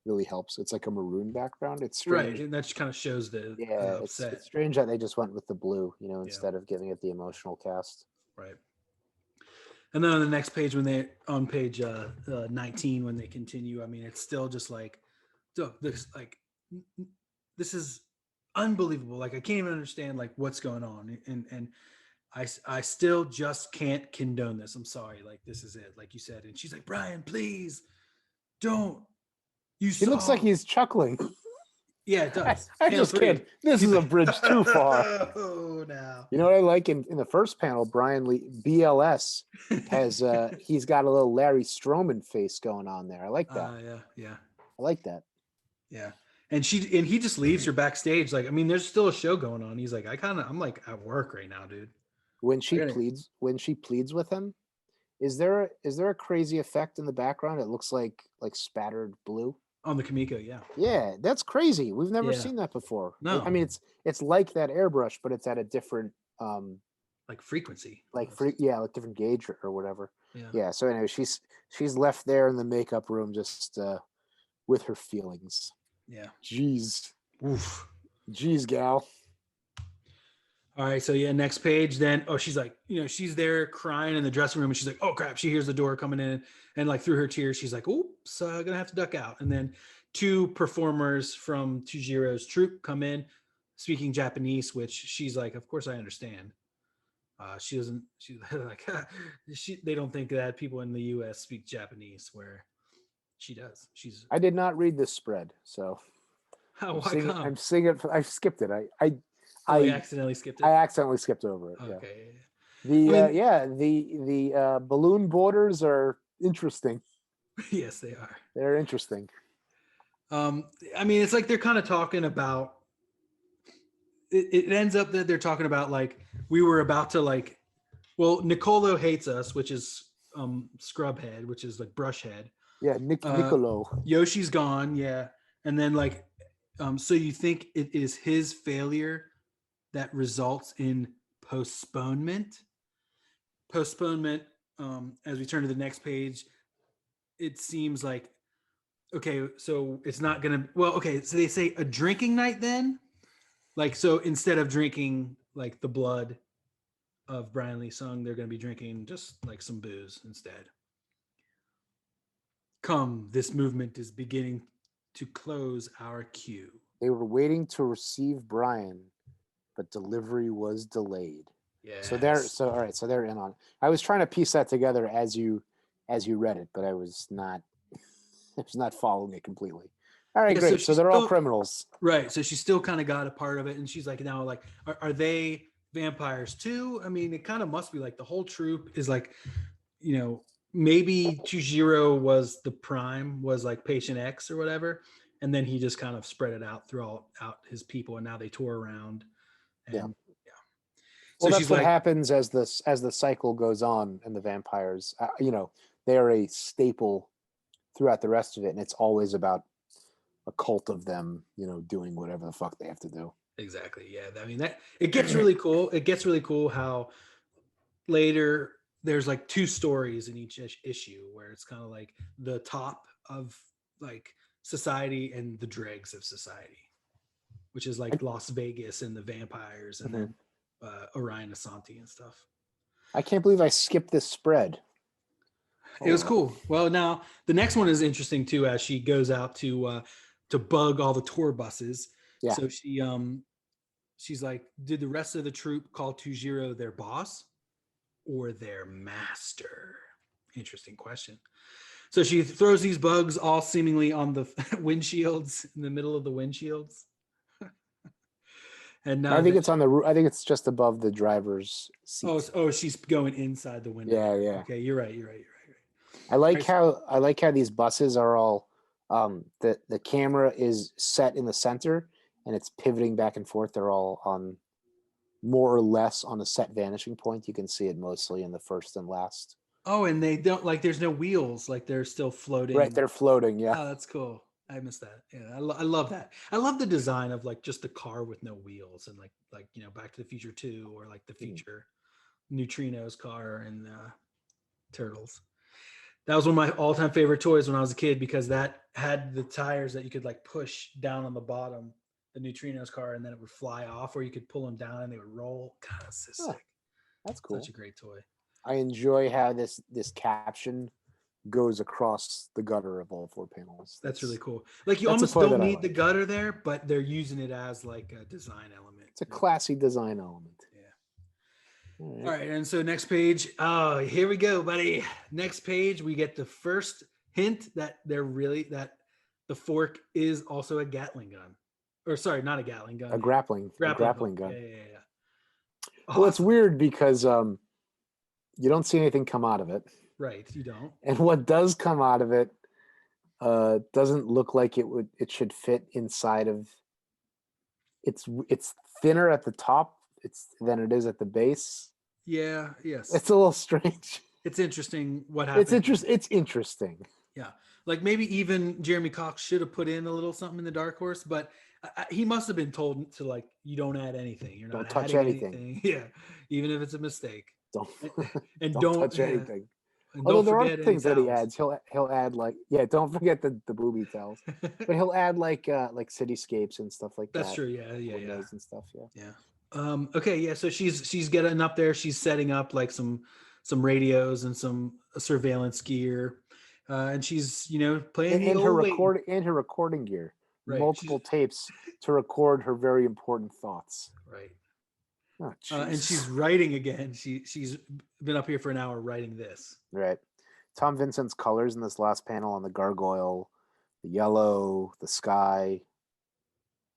really helps. It's like a maroon background. It's strange. Right, and that just kind of shows the upset. It's strange that they just went with the blue, instead of giving it the emotional cast. Right. And then on the next page, on page 19, when they continue, I mean, it's still just like, this is unbelievable. Like I can't even understand like what's going on, and I still just can't condone this. I'm sorry. Like this is it, like you said. And she's like, Brian, please don't. He looks like he's chuckling. Yeah, it does. I just can't. This is a bridge too far. Oh, now. You know what I like in the first panel? Brian Lee BLS has he's got a little Larry Stroman face going on there. I like that. Yeah. I like that. Yeah, and he just leaves her backstage. Like, I mean, there's still a show going on. He's like, I'm like at work right now, dude. When she pleads with him, is there a crazy effect in the background? It looks like spattered blue. On the Kamiko, yeah. Yeah, that's crazy. We've never seen that before. No. I mean, it's like that airbrush, but it's at a different like frequency. Like different gauge or whatever. Yeah. So anyway, she's left there in the makeup room just with her feelings. Yeah. Jeez. Oof. Jeez, gal. All right, so yeah, next page. Then, she's like, she's there crying in the dressing room, and she's like, oh crap, she hears the door coming in, and like through her tears, she's like, oops, gonna have to duck out. And then two performers from Tujiro's troupe come in, speaking Japanese, which she's like, of course I understand. She doesn't. She's like, they don't think that people in the U.S. speak Japanese, where she does. I did not read this spread, so I'm seeing it. I skipped it. I accidentally skipped it. I accidentally skipped over it. Okay. Yeah. The balloon borders are interesting. Yes, they are. They're interesting. I mean, it's like they're kind of talking about. It ends up that they're talking about like we were about to like. Well, Nicolo hates us, which is Scrubhead, which is like Brushhead. Yeah, Nicolo. Yoshi's gone. Yeah, and then like, so you think it is his failure that results in postponement. As we turn to the next page, it seems like, okay, so it's not gonna, so they say a drinking night then? Like, so instead of drinking like the blood of Brian Lee Sung, they're gonna be drinking just like some booze instead. Come, this movement is beginning to close our queue. They were waiting to receive Brian, but delivery was delayed. Yeah. So they're in on it. I was trying to piece that together as you read it, but I was not following it completely. All right, great. So they're all criminals. Right. So she still kind of got a part of it, and she's like, now, like, are they vampires too? I mean, it kind of must be like the whole troop is like, maybe Tujiro was the prime, was like patient X or whatever, and then he just kind of spread it out throughout his people, and now they tour around. And, Well, that's what happens as the cycle goes on, and the vampires, they are a staple throughout the rest of it, and it's always about a cult of them, doing whatever the fuck they have to do. Exactly. Yeah. I mean, that it gets really cool. It gets really cool how later there's like two stories in each issue where it's kind of like the top of like society and the dregs of society, which is like Las Vegas and the vampires and then Orion Asante and stuff. I can't believe I skipped this spread. It was cool. Well, now the next one is interesting too, as she goes out to bug all the tour buses. Yeah. So she's like, did the rest of the troop call Tujiro their boss or their master? Interesting question. So she throws these bugs all seemingly on the windshields, in the middle of the windshields. And I think it's on the roof. I think it's just above the driver's seat. Oh, she's going inside the window. Yeah. Okay, you're right. I like how these buses are all the camera is set in the center and it's pivoting back and forth. They're all on more or less on a set vanishing point. You can see it mostly in the first and last. Oh, and they don't like there's no wheels, like they're still floating. Right, they're floating, yeah. Oh, that's cool. I missed that. Yeah, I love that. I love the design of like just the car with no wheels and like Back to the Future 2 or like the future Neutrinos car and Turtles. That was one of my all-time favorite toys when I was a kid because that had the tires that you could like push down on the bottom, the Neutrinos car, and then it would fly off, or you could pull them down and they would roll. God, that's so sick. That's cool. Such a great toy. I enjoy how this caption goes across the gutter of all four panels. That's really cool. Like you almost don't need the gutter there, but they're using it as like a design element. It's a classy design element. Yeah. All right. And so next page. Oh, here we go, buddy. Next page, we get the first hint that that the fork is also a Gatling gun. Or sorry, not a Gatling gun. A grappling gun. Yeah. Well, it's weird because you don't see anything come out of it. Right, you don't. And what does come out of it doesn't look like it should fit inside of. It's thinner at the top than it is at the base. Yeah. Yes. It's a little strange. It's interesting what happened. It's interesting. Yeah, like maybe even Jeremy Cox should have put in a little something in the Dark Horse, but he must have been told to like, you don't add anything. You're not touch anything. Yeah, even if it's a mistake. Don't don't touch anything. And although there are things that he adds, he'll add like don't forget the booby towels, but he'll add like cityscapes and stuff like that. That's true. Yeah. And stuff. Yeah. Okay. Yeah. So she's getting up there. She's setting up like some radios and some surveillance gear, and she's playing and her recording gear, right. Multiple tapes to record her very important thoughts. Right. Oh, and she's writing again. She's been up here for an hour writing this. Right. Tom Vincent's colors in this last panel on the gargoyle, the yellow, the sky.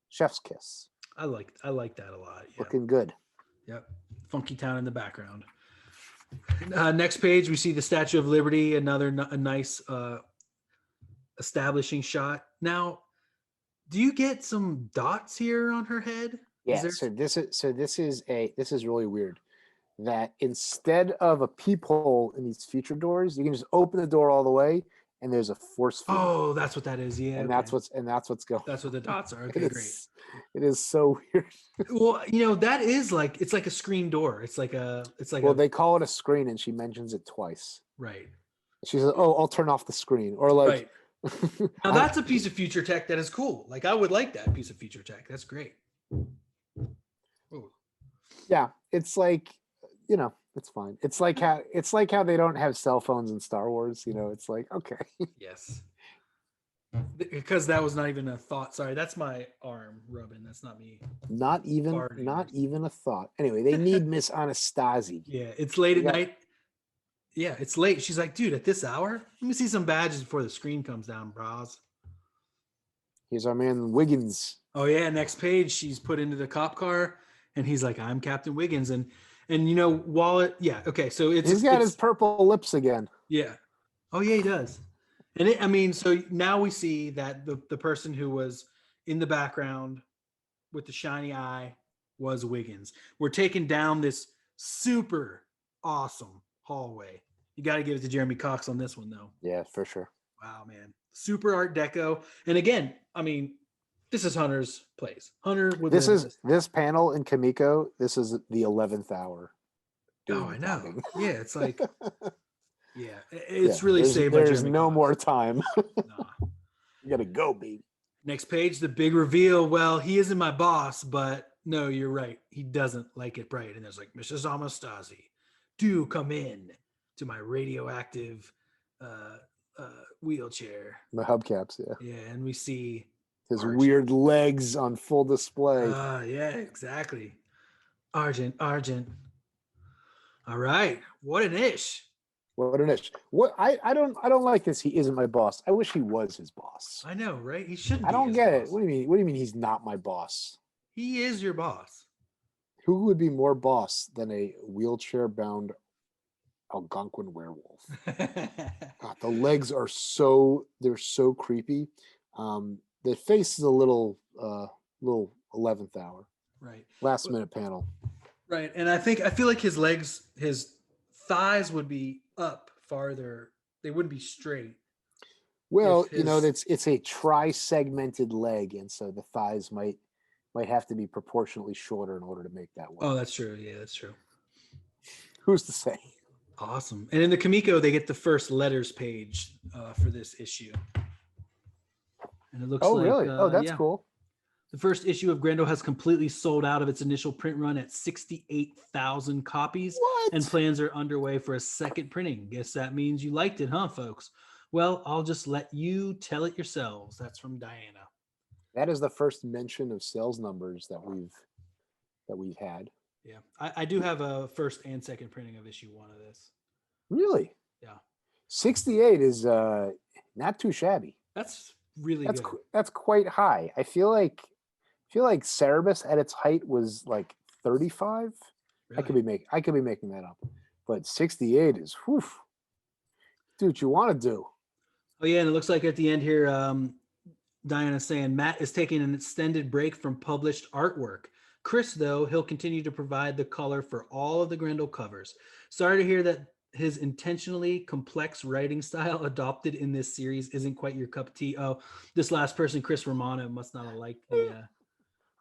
Chef's kiss. I like that a lot. Yeah. Looking good. Yep. Funky Town in the background. Next page, we see the Statue of Liberty. Another a nice establishing shot. Now, do you get some dots here on her head? Yeah, so this is really weird. That instead of a peephole in these future doors, you can just open the door all the way, and there's a force field. Oh, that's what that is. Yeah, and that's what's going. That's what the dots are. Okay, great. It is so weird. Well, that is like it's like a screen door. It's like they call it a screen, and she mentions it twice. Right. She says, "Oh, I'll turn off the screen," or like. Right. Now that's a piece of future tech that is cool. Like I would like that piece of future tech. That's great. Ooh. Yeah, it's like, it's fine. It's like how they don't have cell phones in Star Wars. It's like, okay. Yes. Because that was not even a thought. Sorry, that's my arm rubbing. That's not me. Not even a thought. Anyway, they need Miss Anastasi. Yeah, it's late at night. Yeah, it's late. She's like, dude, at this hour? Let me see some badges before the screen comes down, bros. Here's our man Wiggins. Oh yeah, next page, she's put into the cop car, and he's like, "I'm Captain Wiggins," and Wallet. Yeah, okay, so he's got his purple lips again. Yeah. Oh yeah, he does. And so now we see that the person who was in the background with the shiny eye was Wiggins. We're taking down this super awesome hallway. You got to give it to Jeremy Cox on this one, though. Yeah, for sure. Wow, man. Super Art Deco. And again, This is Hunter's place. Hunter would This live is in this. this panel in Kamiko. This is the 11th hour. Oh, doing I the know. talking. Yeah, it's like, yeah, it's Yeah, really saved by there's Jeremy no Clarkson. more time. Nah. You gotta go, baby. Next page, the big reveal. Well, he isn't my boss, but no, you're right. He doesn't like it bright. And there's like, Mrs. Amastasi, do come in to my radioactive wheelchair. The hubcaps, yeah. Yeah, and we see His Argent. weird legs on full display. Yeah, exactly. Argent. All right, what an ish. What an ish. What I don't like this. He isn't my boss. I wish he was his boss. I know, right? He shouldn't. I be don't his get it. boss. What do you mean? What do you mean he's not my boss? He is your boss. Who would be more boss than a wheelchair-bound Algonquin werewolf? God, the legs are they're so creepy. The face is a little 11th hour. Right. Last minute panel. Right. And I feel like his legs, his thighs would be up farther. They wouldn't be straight. Well, his- it's a tri-segmented leg, and so the thighs might have to be proportionately shorter in order to make that work. Oh, that's true. Yeah, that's true. Who's to say? Awesome. And in the Kamiko, they get the first letters page for this issue. And it looks Oh, like, really? Oh, that's yeah. cool. The first issue of Grendel has completely sold out of its initial print run at 68,000 copies. What? And plans are underway for a second printing. Guess that means you liked it, huh, folks? Well, I'll just let you tell it yourselves. That's from Diana. That is the first mention of sales numbers that we've had. Yeah, I do have a first and second printing of issue 1 of this. Really? Yeah. 68 is not too shabby. That's really That's good. that's quite high. I feel like Cerebus at its height was like 35. Really? I could be making that up. But 68 is whew. Do what you want to do. Oh yeah, and it looks like at the end here, Diana's saying Matt is taking an extended break from published artwork. Chris, though, he'll continue to provide the color for all of the Grendel covers. Sorry to hear that his intentionally complex writing style adopted in this series isn't quite your cup of tea. Oh, this last person, Chris Romano, must not have liked the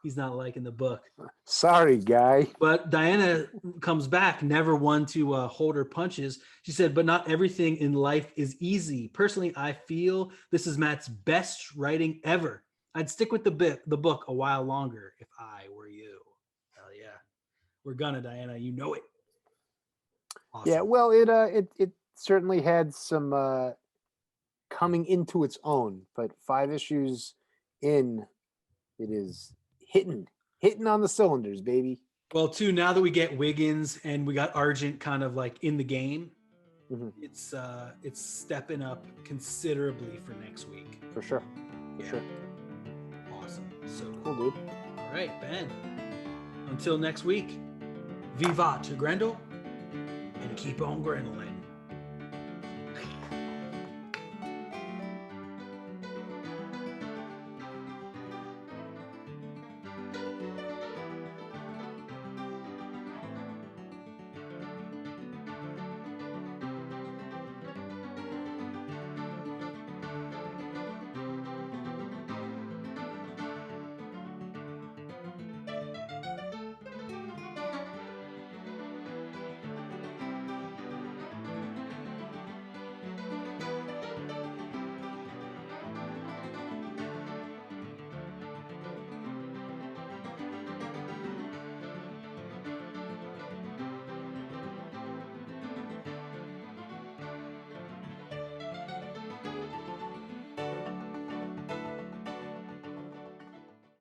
he's not liking the book. Sorry, guy. But Diana comes back, never one to hold her punches. She said, but not everything in life is easy. Personally, I feel this is Matt's best writing ever. I'd stick with the book a while longer if I were you. Hell yeah. We're gonna, Diana. You know it. Awesome. Yeah, well, it certainly had some coming into its own, but 5 issues in, it is hitting on the cylinders, baby. Well, too, now that we get Wiggins and we got Argent kind of like in the game, it's stepping up considerably for next week. For sure. For sure. Awesome. So Cool, dude. All right, Ben. Until next week, vivat to Grendel and keep on Grendlin.